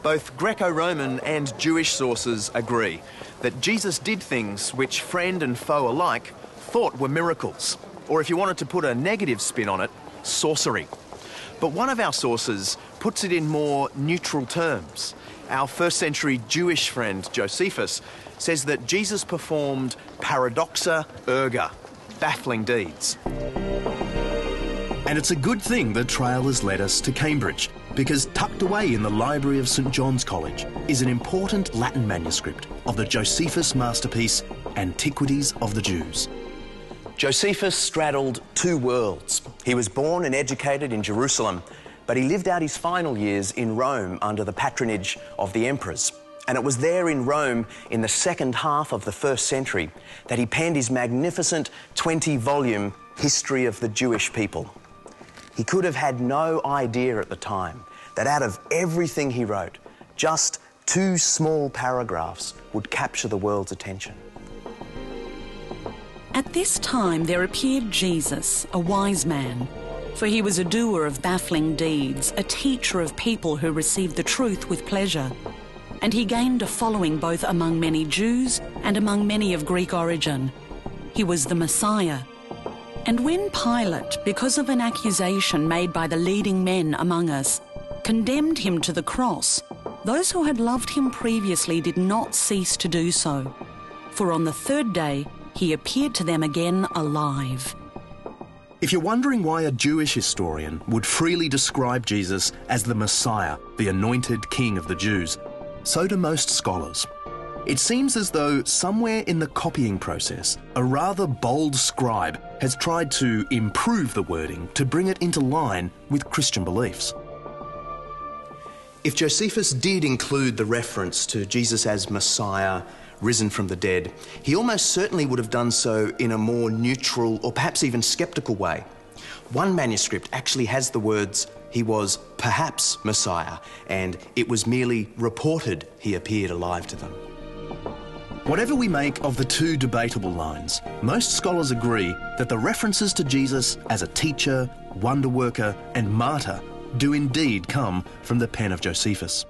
Both Greco-Roman and Jewish sources agree that Jesus did things which friend and foe alike thought were miracles, or if you wanted to put a negative spin on it, sorcery. But one of our sources puts it in more neutral terms. Our first century Jewish friend Josephus says that Jesus performed paradoxa erga, baffling deeds. And it's a good thing the trail has led us to Cambridge, because tucked away in the library of St John's College is an important Latin manuscript of the Josephus masterpiece, Antiquities of the Jews. Josephus straddled two worlds. He was born and educated in Jerusalem, but he lived out his final years in Rome under the patronage of the emperors. And it was there in Rome, in the second half of the first century, that he penned his magnificent 20-volume History of the Jewish People. He could have had no idea at the time that out of everything he wrote, just 2 small paragraphs would capture the world's attention. At this time there appeared Jesus, a wise man, for he was a doer of baffling deeds, a teacher of people who received the truth with pleasure. And he gained a following both among many Jews and among many of Greek origin. He was the Messiah. And when Pilate, because of an accusation made by the leading men among us, condemned him to the cross, those who had loved him previously did not cease to do so. For on the third day he appeared to them again alive. If you're wondering why a Jewish historian would freely describe Jesus as the Messiah, the anointed king of the Jews, so do most scholars. It seems as though somewhere in the copying process, a rather bold scribe has tried to improve the wording to bring it into line with Christian beliefs. If Josephus did include the reference to Jesus as Messiah, risen from the dead, he almost certainly would have done so in a more neutral or perhaps even sceptical way. One manuscript actually has the words, "He was perhaps Messiah," and "it was merely reported he appeared alive to them." Whatever we make of the two debatable lines, most scholars agree that the references to Jesus as a teacher, wonder worker and martyr do indeed come from the pen of Josephus.